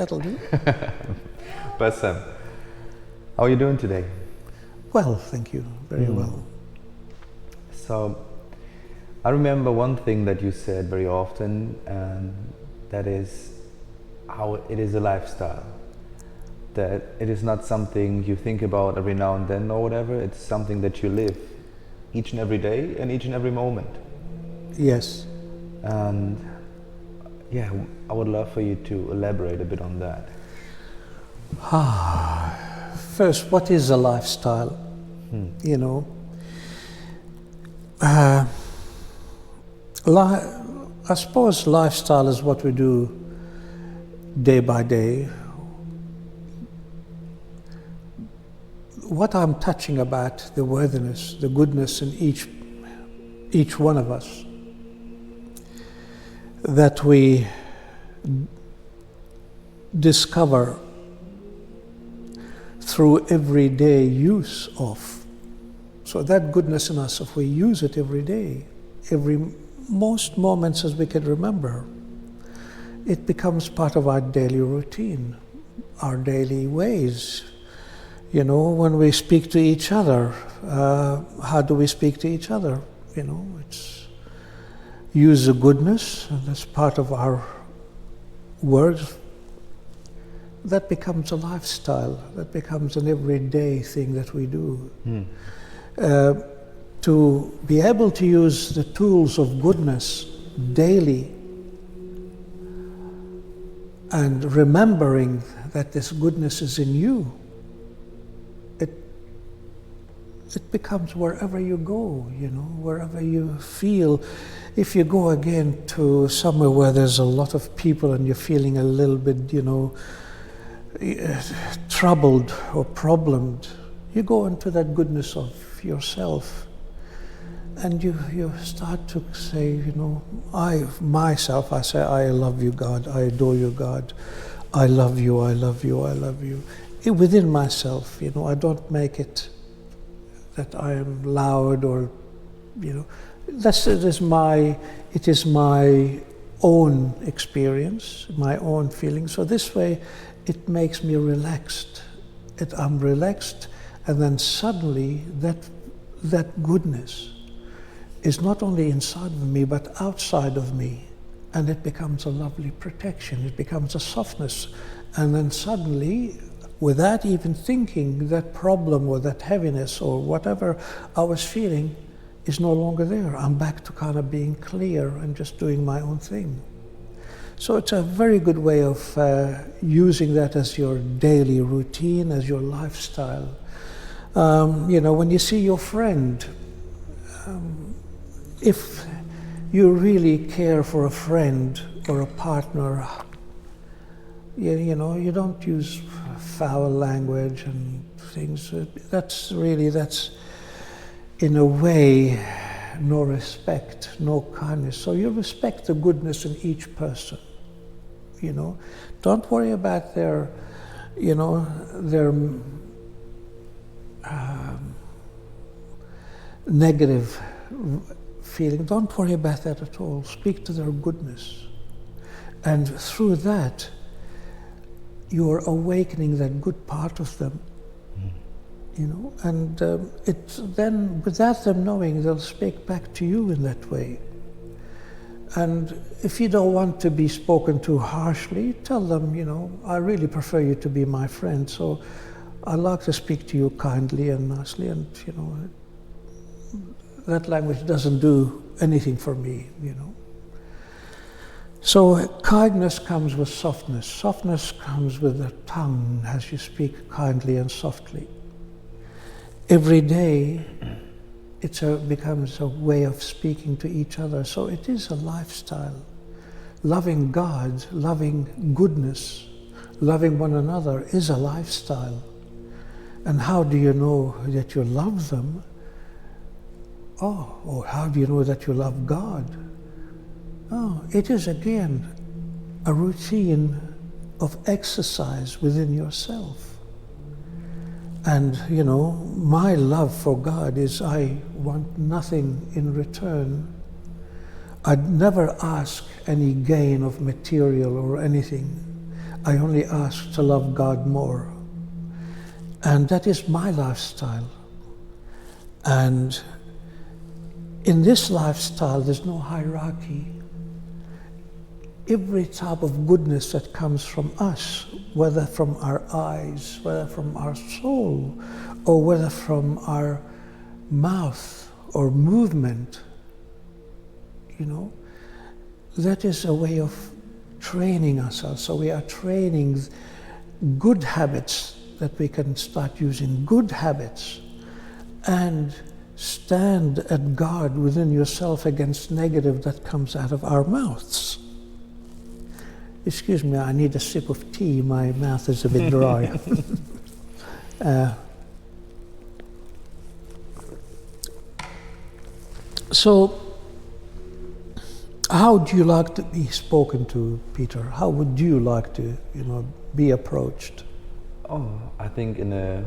That'll do. Bassem, how are you doing today? Well, thank you. Very well. So, I remember one thing that you said very often, and that is how it is a lifestyle. That it is not something you think about every now and then or whatever, it's something that you live each and every day and each and every moment. Yes. And yeah, I would love for you to elaborate a bit on that. First, what is a lifestyle? You know, I suppose lifestyle is what we do day by day. What I'm touching about, the worthiness, the goodness in each one of us, that we discover through everyday use of. So that goodness in us, if we use it every day, most moments as we can remember, it becomes part of our daily routine, our daily ways. You know, when we speak to each other, how do we speak to each other? You know, it's use the goodness, and that's part of our words. That becomes a lifestyle, that becomes an everyday thing that we do. To be able to use the tools of goodness daily and remembering that this goodness is in you, it becomes wherever you go, you know, wherever you feel. If you go again to somewhere where there's a lot of people and you're feeling a little bit, you know, troubled or problemed, you go into that goodness of yourself and you start to say, you know, I say, I love you, God, I adore you, God, I love you, I love you, I love you. Within myself, you know, I don't make it that I am loud or, you know, it is my own experience, my own feeling. So this way, it makes me relaxed. I'm relaxed, and then suddenly that goodness is not only inside of me, but outside of me. And it becomes a lovely protection. It becomes a softness. And then suddenly, without even thinking, that problem or that heaviness or whatever I was feeling is no longer there. I'm back to kind of being clear and just doing my own thing. So it's a very good way of using that as your daily routine, as your lifestyle. You know, when you see your friend, if you really care for a friend or a partner, you know, you don't use foul language and things. That's in a way no respect, no kindness. So you respect the goodness in each person, you know. Don't worry about their, you know, their negative feeling. Don't worry about that at all. Speak to their goodness. And through that, you are awakening that good part of them, you know, and it's then, without them knowing, they'll speak back to you in that way. And if you don't want to be spoken to harshly, tell them, you know, I really prefer you to be my friend, so I like to speak to you kindly and nicely, and, you know, that language doesn't do anything for me, you know. So kindness comes with softness. Softness comes with the tongue as you speak kindly and softly. Every day, it becomes a way of speaking to each other. So it is a lifestyle. Loving God, loving goodness, loving one another is a lifestyle. And how do you know that you love them? Or how do you know that you love God? It is again a routine of exercise within yourself. And, you know, my love for God is I want nothing in return. I'd never ask any gain of material or anything. I only ask to love God more. And that is my lifestyle. And in this lifestyle, there's no hierarchy. Every type of goodness that comes from us, whether from our eyes, whether from our soul, or whether from our mouth or movement, that is a way of training ourselves. So we are training good habits that we can start using, good habits, and stand at guard within yourself against negative that comes out of our mouths. Excuse me, I need a sip of tea. My mouth is a bit dry. So, how do you like to be spoken to, Peter? How would you like to, be approached? Oh, I think in a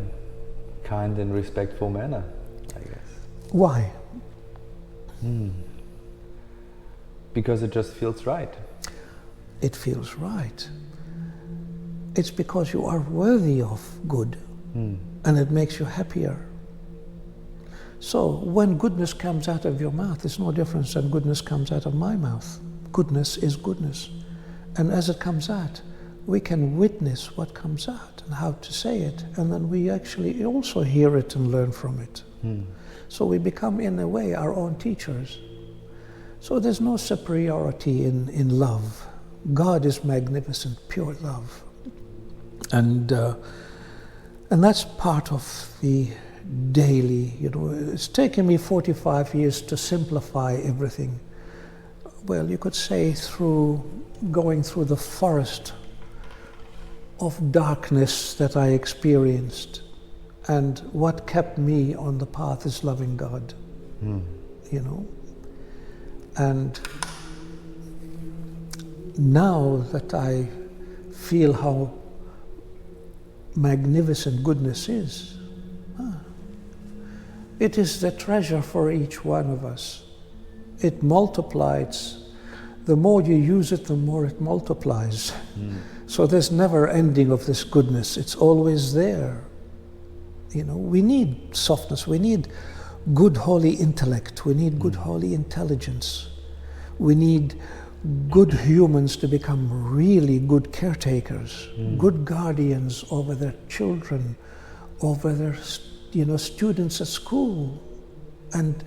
kind and respectful manner, I guess. Why? Because it just feels right. It feels right. It's because you are worthy of good, and it makes you happier. So when goodness comes out of your mouth, it's no different than goodness comes out of my mouth. Goodness is goodness. And as it comes out, we can witness what comes out and how to say it, and then we actually also hear it and learn from it. So we become, in a way, our own teachers. So there's no superiority in love. God is magnificent, pure love. And that's part of the daily, it's taken me 45 years to simplify everything. Well, you could say through going through the forest of darkness that I experienced, and what kept me on the path is loving God, and now that I feel how magnificent goodness is, it is the treasure for each one of us. It multiplies. The more you use it, the more it multiplies. So there's never ending of this goodness. It's always there. We need softness. We need good holy intellect. We need good holy intelligence. We need good humans to become really good caretakers, good guardians over their children, over their students at school, and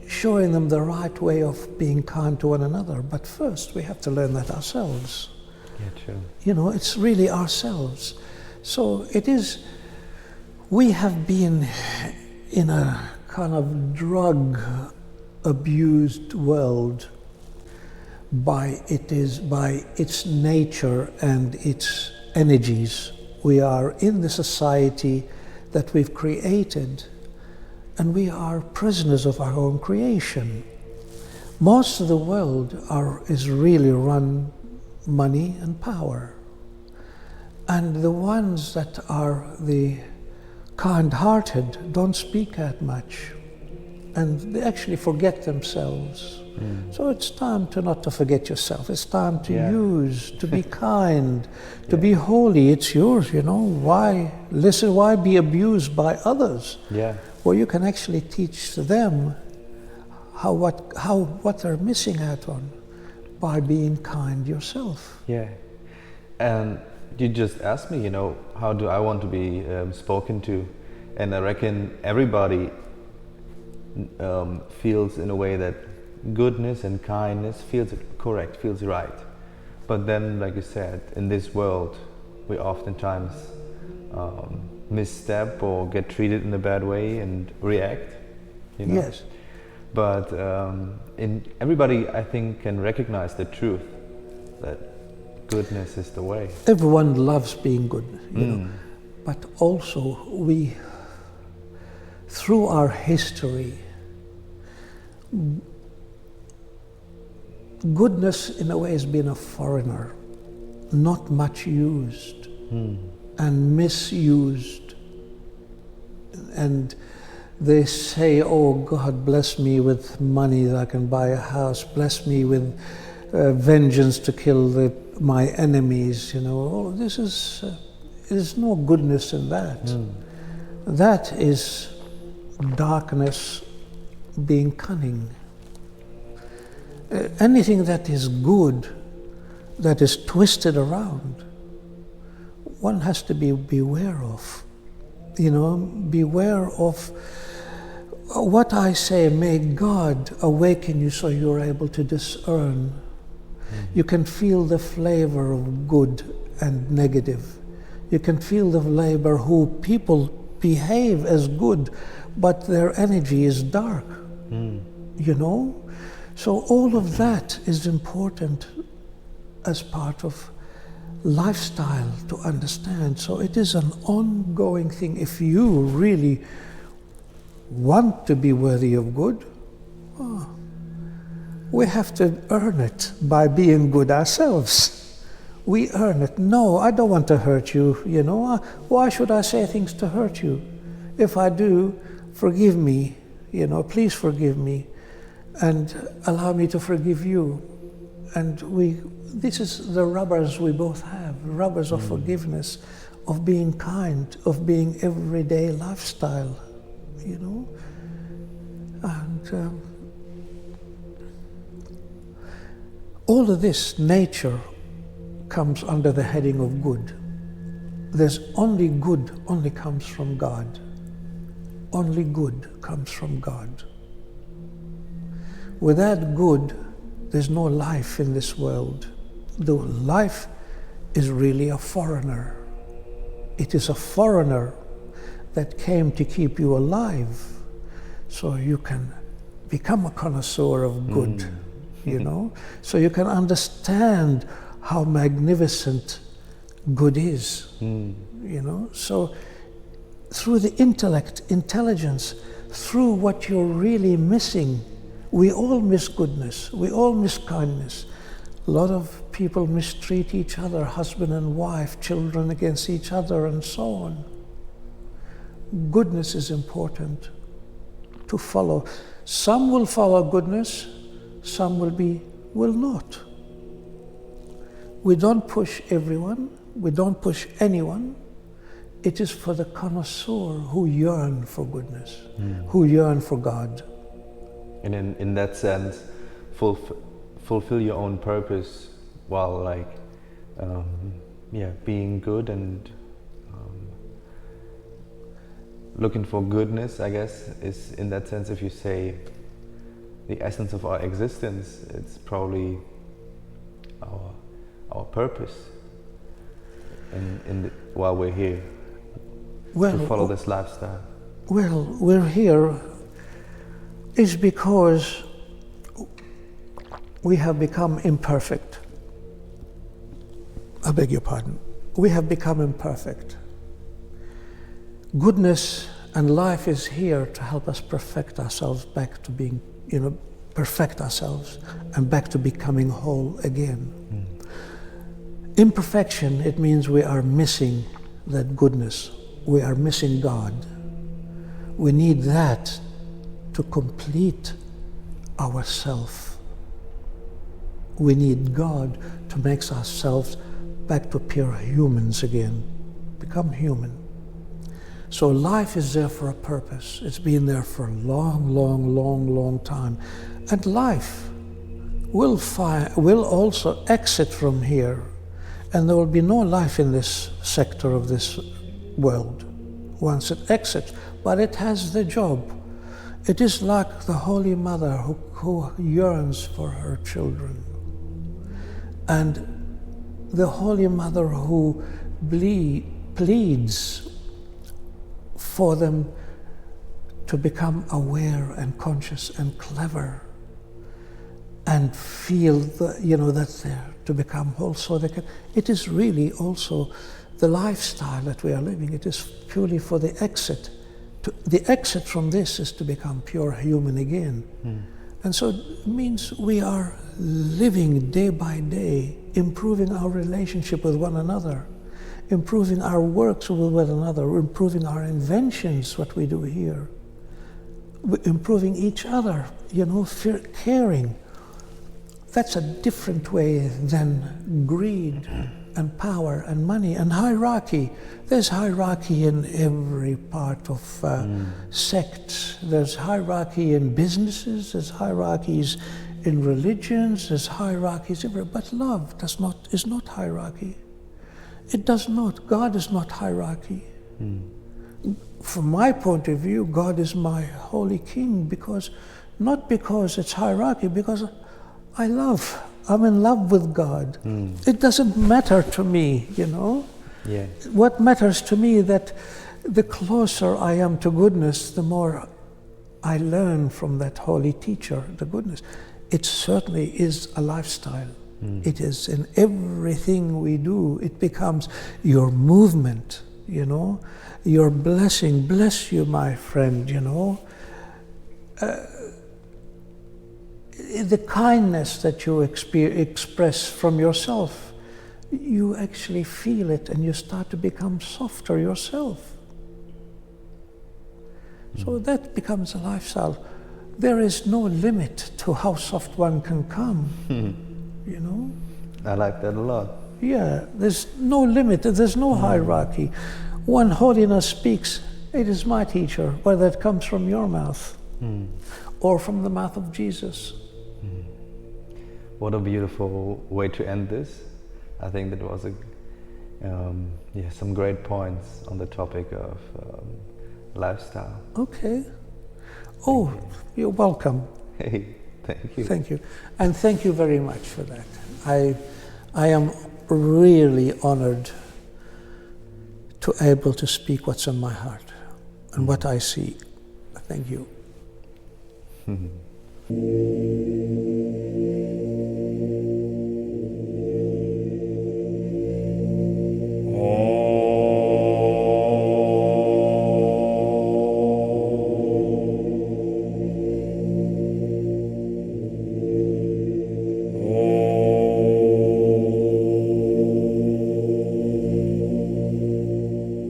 showing them the right way of being kind to one another. But first we have to learn that ourselves. Yeah, true. It's really ourselves. So it is, we have been in a kind of drug abused world by its nature and its energies. We are in the society that we've created, and we are prisoners of our own creation. Most of the world is really run money and power. And the ones that are the kind-hearted don't speak that much, and they actually forget themselves. So it's time to not to forget yourself. It's time to use, to be kind, to be holy. It's yours, Why be abused by others? Yeah. Well, you can actually teach them what they're missing out on by being kind yourself. Yeah. And you just asked me, how do I want to be spoken to? And I reckon everybody feels in a way that goodness and kindness feels correct, feels right. But then, like you said, in this world, we oftentimes misstep or get treated in a bad way and react. Yes. But everybody, I think, can recognize the truth that goodness is the way. Everyone loves being good, but also through our history, goodness in a way has been a foreigner, not much used and misused. And they say, oh, God, bless me with money that I can buy a house, bless me with vengeance to kill my enemies. All this is no goodness in that. That is darkness being cunning. Anything that is good, that is twisted around, one has to beware of. Beware of what I say. May God awaken you so you're able to discern. You can feel the flavor of good and negative. You can feel the flavor who people behave as good, but their energy is dark. So all of that is important as part of lifestyle to understand. So it is an ongoing thing. If you really want to be worthy of good, we have to earn it by being good ourselves. We earn it. No, I don't want to hurt you, Why should I say things to hurt you? If I do, forgive me, please forgive me and allow me to forgive you. And this is the rubbers we both have, rubbers of forgiveness, of being kind, of being everyday lifestyle, And all of this nature comes under the heading of good. There's only good only comes from God. Only good comes from God. Without good, there's no life in this world. The life is really a foreigner. It is a foreigner that came to keep you alive, so you can become a connoisseur of good, so you can understand how magnificent good is, So through the intellect, intelligence, through what you're really missing, we all miss goodness, we all miss kindness. A lot of people mistreat each other, husband and wife, children against each other, and so on. Goodness is important to follow. Some will follow goodness, some will not. We don't push everyone, we don't push anyone. It is for the connoisseur who yearn for goodness, who yearn for God. And in that sense, fulfill your own purpose while being good and looking for goodness, I guess, is in that sense, if you say the essence of our existence, it's probably our purpose while we're here, to follow this lifestyle. Well, we're here is because we have become imperfect. I beg your pardon. We have become imperfect. Goodness and life is here to help us perfect ourselves back to being, perfect ourselves and back to becoming whole again. Imperfection, it means we are missing that goodness. We are missing God. We need that to complete ourself. We need God to make ourselves back to pure humans again, become human. So life is there for a purpose. It's been there for a long time. And life will also exit from here, and there will be no life in this sector of this world once it exits, but it has the job. It is like the Holy Mother who yearns for her children, and the Holy Mother who pleads for them to become aware and conscious and clever and feel that they're to become whole, so they can. It is really also the lifestyle that we are living. It is purely for the exit. The exit from this is to become pure human again. And so it means we are living day by day, improving our relationship with one another, improving our works with one another, improving our inventions, what we do here, improving each other, caring. That's a different way than greed and power and money and hierarchy. There's hierarchy in every part of sects. There's hierarchy in businesses. There's hierarchies in religions. There's hierarchies everywhere. But love is not hierarchy. It does not. God is not hierarchy. From my point of view, God is my holy king not because it's hierarchy, because I'm in love with God. It doesn't matter to me, you know. Yeah. What matters to me that the closer I am to goodness, the more I learn from that holy teacher, the goodness. It certainly is a lifestyle. It is in everything we do. It becomes your movement, you know, your blessing. Bless you, my friend, you know. The kindness that you express from yourself, you actually feel it and you start to become softer yourself. So that becomes a lifestyle. There is no limit to how soft one can come, you know? I like that a lot. Yeah, there's no limit, there's no hierarchy. When holiness speaks, it is my teacher, whether it comes from your mouth or from the mouth of Jesus. What a beautiful way to end this. I think that was some great points on the topic of lifestyle. Okay. Oh, you're welcome. Hey, thank you. Thank you. And thank you very much for that. I am really honored to able to speak what's in my heart and what I see. Thank you.